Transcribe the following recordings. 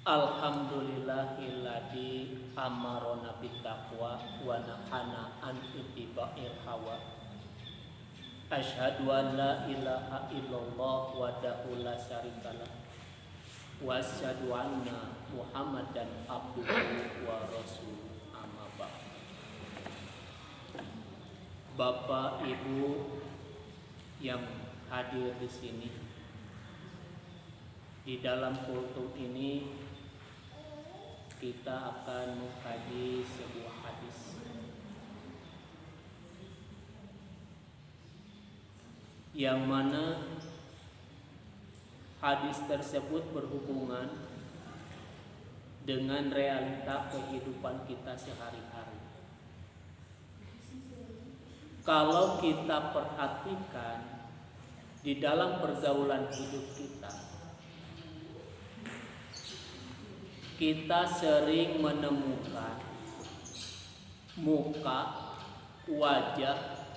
Alhamdulillahilladzi amarona bittaqwa wa nahana an ittiba'il hawa. Asyhadu an la ilaha illallah wahdahu la syarikalah wa asyhadu anna Muhammadan abduhu wa rasuluh. Amma ba'd. Bapak Ibu yang hadir di sini, di dalam kultum ini kita akan mengkaji sebuah hadis yang mana hadis tersebut berhubungan dengan realita kehidupan kita sehari-hari. Kalau kita perhatikan di dalam pergaulan hidup kita sering menemukan muka, wajah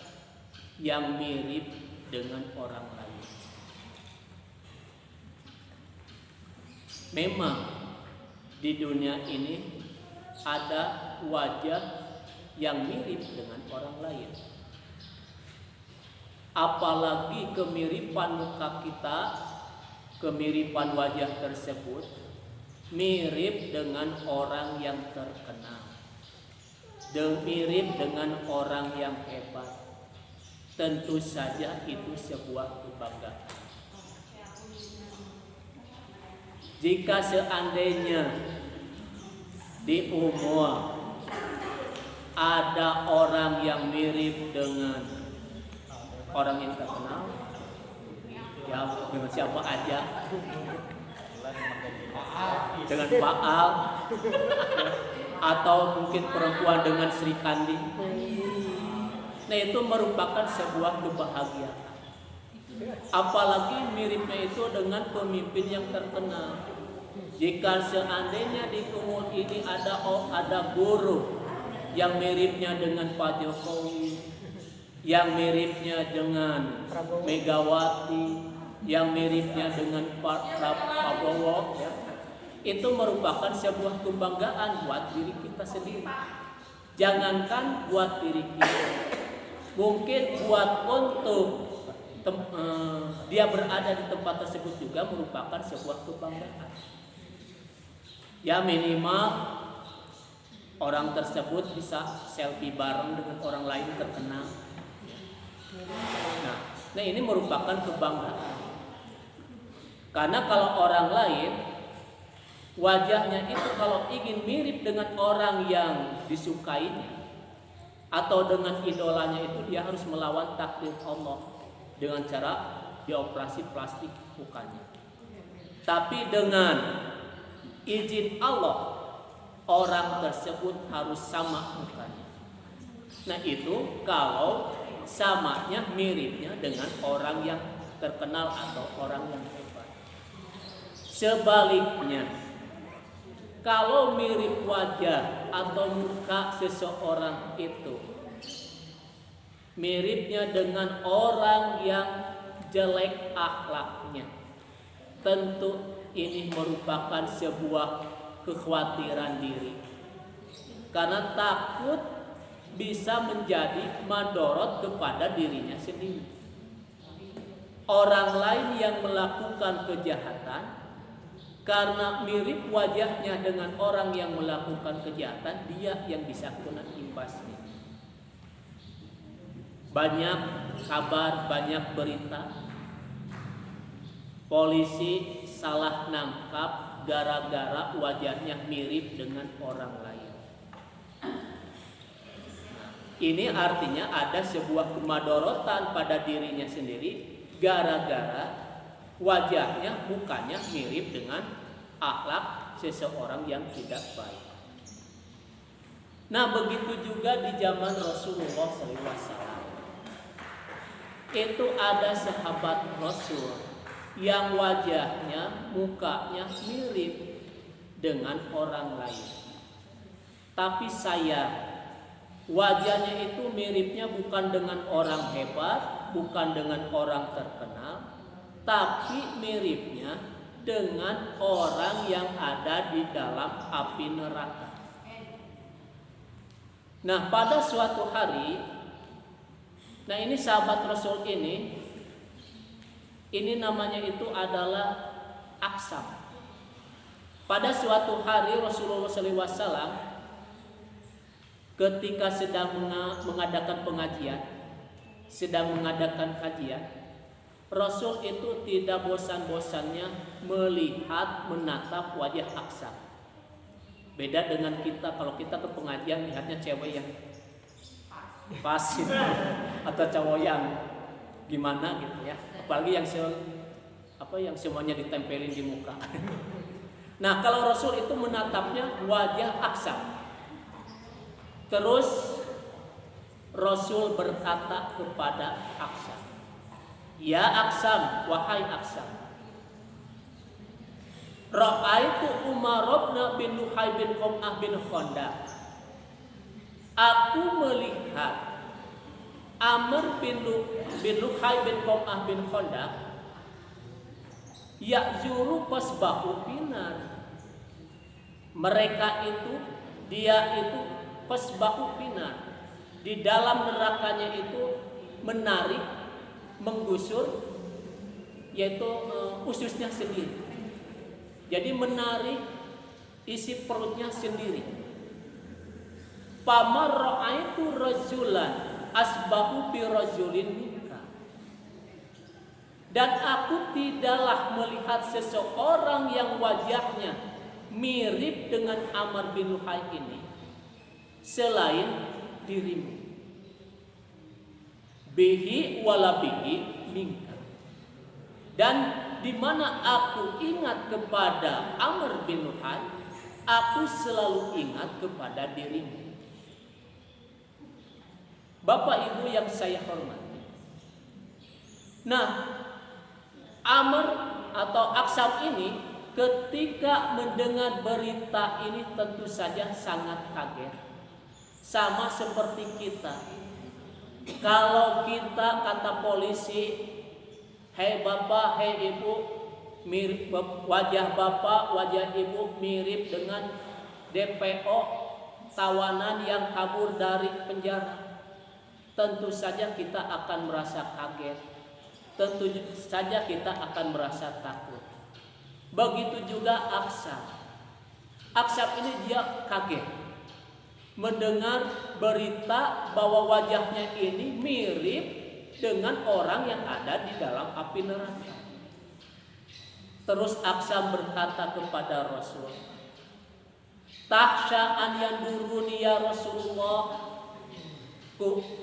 yang mirip dengan orang lain. Memang di dunia ini ada wajah yang mirip dengan orang lain. Apalagi kemiripan muka kita, kemiripan wajah tersebut mirip dengan orang yang terkenal, mirip dengan orang yang hebat. Tentu saja itu sebuah kebanggaan. Jika seandainya di umur ada orang yang mirip dengan orang yang terkenal, ya dengan siapa aja, dengan Pak Al, atau mungkin perempuan dengan Sri Kandi. Nah, itu merupakan sebuah kebahagiaan. Apalagi miripnya itu dengan pemimpin yang terkenal. Jika seandainya di umur ini ada guru yang miripnya dengan Pak Jokowi, yang miripnya dengan Megawati, yang miripnya dengan Pak Prabowo, ya, itu merupakan sebuah kebanggaan buat diri kita sendiri. Jangankan buat diri kita, mungkin buat untuk dia berada di tempat tersebut juga merupakan sebuah kebanggaan. Ya, minimal orang tersebut bisa selfie bareng dengan orang lain terkenal. Nah, ini merupakan kebanggaan. Karena kalau orang lain wajahnya itu kalau ingin mirip dengan orang yang disukainya atau dengan idolanya itu, dia harus melawan takdir Allah dengan cara dioperasi plastik mukanya. Tapi dengan izin Allah, orang tersebut harus sama mukanya. Nah, itu kalau samanya miripnya dengan orang yang terkenal atau orang yang hebat. Sebaliknya, kalau mirip wajah atau muka seseorang itu miripnya dengan orang yang jelek akhlaknya, tentu ini merupakan sebuah kekhawatiran diri, karena takut bisa menjadi madorot kepada dirinya sendiri. Orang lain yang melakukan kejahatan, karena mirip wajahnya dengan orang yang melakukan kejahatan, dia yang bisa kena imbasnya. Banyak kabar, banyak berita, polisi salah nangkap gara-gara wajahnya mirip dengan orang lain. Ini artinya ada sebuah kemadorotan pada dirinya sendiri gara-gara wajahnya, mukanya mirip dengan akhlak seseorang yang tidak baik. Nah, begitu juga di zaman Rasulullah SAW. Itu ada sahabat Rasul yang wajahnya, mukanya mirip dengan orang lain. Tapi wajahnya itu miripnya bukan dengan orang hebat, bukan dengan orang terkenal, tapi miripnya dengan orang yang ada di dalam api neraka. Nah, pada suatu hari, nah ini sahabat Rasul ini namanya itu adalah Aksam. Pada suatu hari Rasulullah SAW ketika sedang mengadakan pengajian, sedang mengadakan kajian, Rasul itu tidak bosan-bosannya melihat, menatap wajah Aksam. Beda dengan kita, kalau kita ke pengajian lihatnya cewek yang pasif atau cowok yang gimana gitu ya. Apalagi yang semuanya ditempelin di muka. Nah, kalau Rasul itu menatapnya wajah Aksam. Terus Rasul berkata kepada Aksam, "Ya Aksam, wahai Aksam, Ra'aitu Umar bin Luhai bin Qom'ah bin Khonda." Aku melihat Amr bin Luhai bin Qom'ah bin Khonda ya'zuru pasbahu pinar. Mereka itu, dia itu pasbahu pinar, di dalam nerakanya itu menarik, menggusur, yaitu ususnya sendiri. Jadi menarik isi perutnya sendiri. Pamar ra'aitu rajulan asbahu bi rajulin minka. Dan aku tidaklah melihat seseorang yang wajahnya mirip dengan Amr bin Luhai ini selain dirimu. Bihi wala bihi minka. Dan di mana aku ingat kepada Amr bin Luhai, aku selalu ingat kepada dirimu. Bapak Ibu yang saya hormati. Nah, Amr atau Aksam ini ketika mendengar berita ini tentu saja sangat kaget. Sama seperti kita. Kalau kita kata polisi, "Hei Bapak, hei Ibu, mirip wajah Bapak, wajah Ibu mirip dengan DPO tawanan yang kabur dari penjara." Tentu saja kita akan merasa kaget. Tentu saja kita akan merasa takut. Begitu juga Aksam. Aksam ini dia kaget mendengar berita bahwa wajahnya ini mirip dengan orang yang ada di dalam api neraka. Terus Aksam berkata kepada Rasul, "Takhsha an yanduruni ya Rasulullah."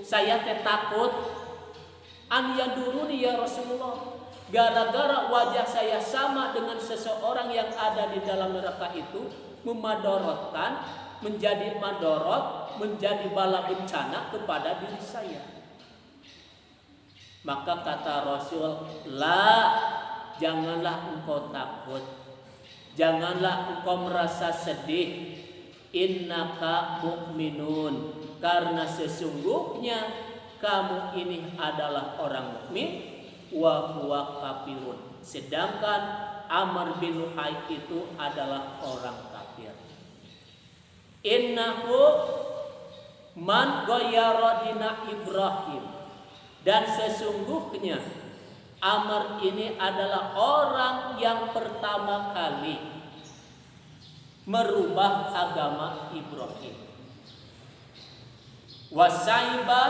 Saya takut an yanduruni ya Rasulullah, gara-gara wajah saya sama dengan seseorang yang ada di dalam neraka itu memadorotkan, menjadi madorot, menjadi bala bencana kepada diri saya. Maka kata Rasul, "La, janganlah engkau takut, janganlah engkau merasa sedih, innaka mu'minun, karena sesungguhnya kamu ini adalah orang mukmin, wa huwa kafirun." Sedangkan Amr bin Luhai itu adalah orang kafir. Innahu man ghayyara dina Ibrahim, dan sesungguhnya Amr ini adalah orang yang pertama kali merubah agama Ibrahim. Wasaibah,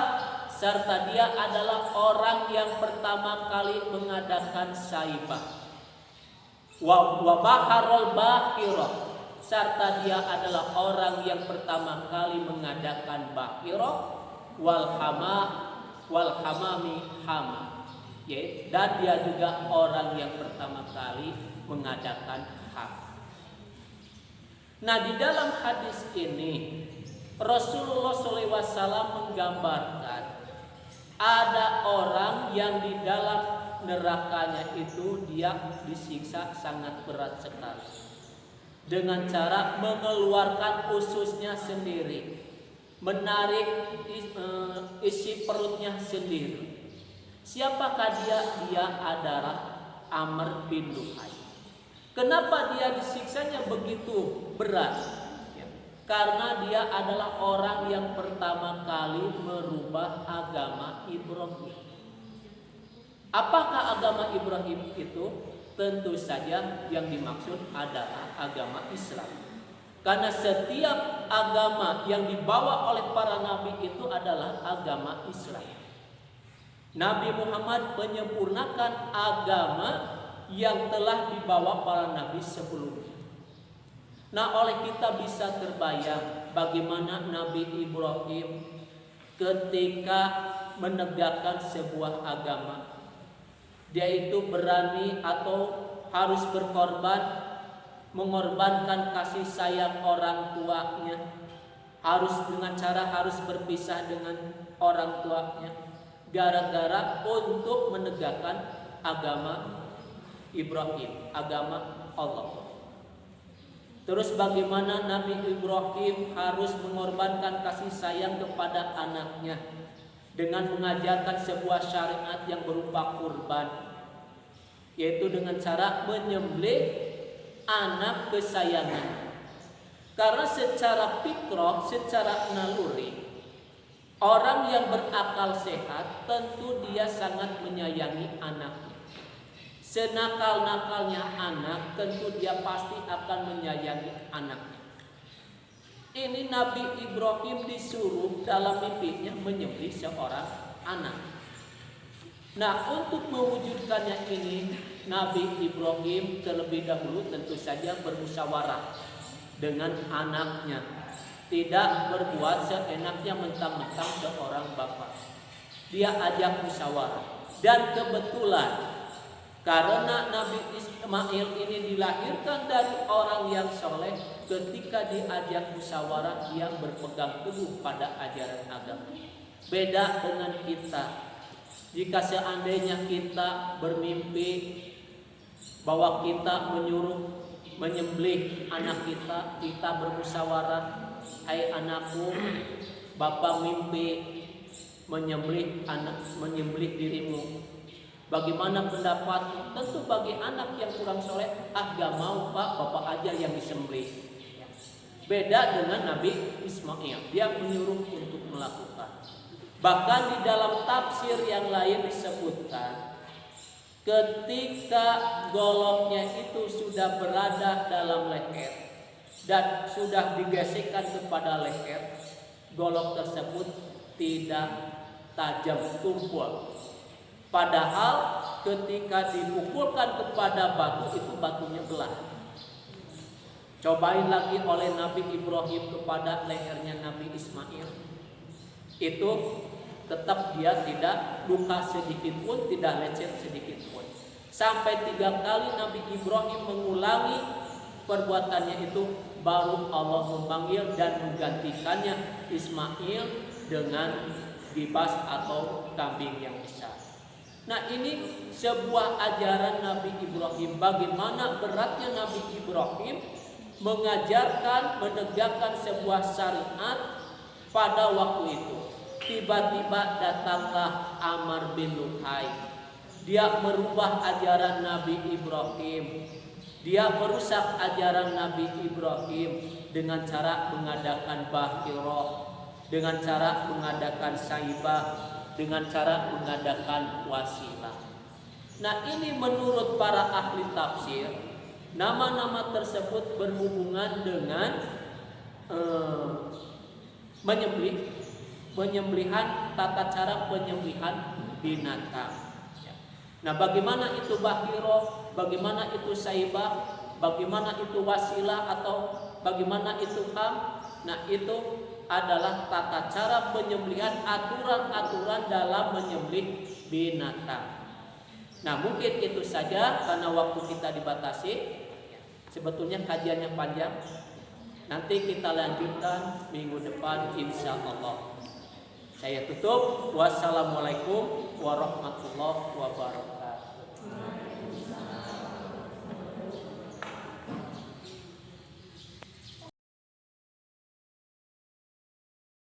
serta dia adalah orang yang pertama kali mengadakan saibah. Wa baharul bakhirah, serta dia adalah orang yang pertama kali mengadakan bakhirah. Wal hamami hama, dan dia juga orang yang pertama kali mengadakan ham. Nah, di dalam hadis ini Rasulullah SAW menggambarkan ada orang yang di dalam nerakanya itu dia disiksa sangat berat sekali dengan cara mengeluarkan ususnya sendiri, menarik isi perutnya sendiri. Siapakah dia? Dia adalah Amr bin Luhai. Kenapa dia disiksanya begitu berat? Ya, karena dia adalah orang yang pertama kali merubah agama Ibrahim. Apakah agama Ibrahim itu? Tentu saja yang dimaksud adalah agama Islam. Karena setiap agama yang dibawa oleh para nabi itu adalah agama Islam. Nabi Muhammad menyempurnakan agama yang telah dibawa para nabi sebelumnya. Nah, oleh kita bisa terbayang bagaimana Nabi Ibrahim ketika menegakkan sebuah agama. Dia itu berani atau harus berkorban, mengorbankan kasih sayang orang tuanya, harus dengan cara harus berpisah dengan orang tuanya, gara-gara untuk menegakkan agama Ibrahim, agama Allah. Terus bagaimana Nabi Ibrahim harus mengorbankan kasih sayang kepada anaknya dengan mengajarkan sebuah syariat yang berupa kurban, yaitu dengan cara menyembelih anak kesayangan. Karena secara fitrah, secara naluri, orang yang berakal sehat tentu dia sangat menyayangi anaknya. Senakal-nakalnya anak, tentu dia pasti akan menyayangi anaknya. Ini Nabi Ibrahim disuruh dalam mimpinya menyembelih seorang anak. Nah, untuk mewujudkannya ini, Nabi Ibrahim terlebih dahulu tentu saja bermusyawarah dengan anaknya. Tidak berbuat seenaknya mentang-mentang seorang bapak. Dia ajak musyawarah. Dan kebetulan karena Nabi Ismail ini dilahirkan dari orang yang soleh, ketika diajak musyawarah dia berpegang teguh pada ajaran agama. Beda dengan kita. Jika seandainya kita bermimpi bahwa kita menyuruh menyembelih anak kita, kita bermusyawarah, hai anakku, bapak mimpi menyembelih dirimu. Bagaimana pendapatmu? Tentu bagi anak yang kurang soleh, gak mau pak, bapak aja yang disembelih. Beda dengan Nabi Ismail, dia menyuruh untuk melakukan. Bahkan di dalam tafsir yang lain disebutkan, ketika goloknya itu sudah berada dalam leher dan sudah digesekkan kepada leher, golok tersebut tidak tajam, tumpul. Padahal ketika dipukulkan kepada batu, itu batunya belah. Cobain lagi oleh Nabi Ibrahim kepada lehernya Nabi Ismail, itu tetap dia tidak luka sedikit pun, tidak lecet sedikit pun. Sampai 3 kali Nabi Ibrahim mengulangi perbuatannya itu, baru Allah memanggil dan menggantikannya Ismail dengan gibas atau kambing yang besar. Nah, ini sebuah ajaran Nabi Ibrahim. Bagaimana beratnya Nabi Ibrahim mengajarkan, menegakkan sebuah syariat pada waktu itu. Tiba-tiba datanglah Amr bin Luhai. Dia merubah ajaran Nabi Ibrahim. Dia merusak ajaran Nabi Ibrahim dengan cara mengadakan bahiroh, dengan cara mengadakan saibah, dengan cara mengadakan wasilah. Nah, ini menurut para ahli tafsir, nama-nama tersebut berhubungan dengan penyembelihan, tata cara penyembelihan binatang. Nah, bagaimana itu bahiro, bagaimana itu saibah, bagaimana itu wasilah, atau bagaimana itu ham. Nah, itu adalah tata cara penyembelihan, aturan-aturan dalam menyembelih binatang. Nah, mungkin itu saja karena waktu kita dibatasi. Sebetulnya kajiannya panjang. Nanti kita lanjutkan minggu depan insya Allah. Saya tutup. Wassalamualaikum warahmatullahi wabarakatuh.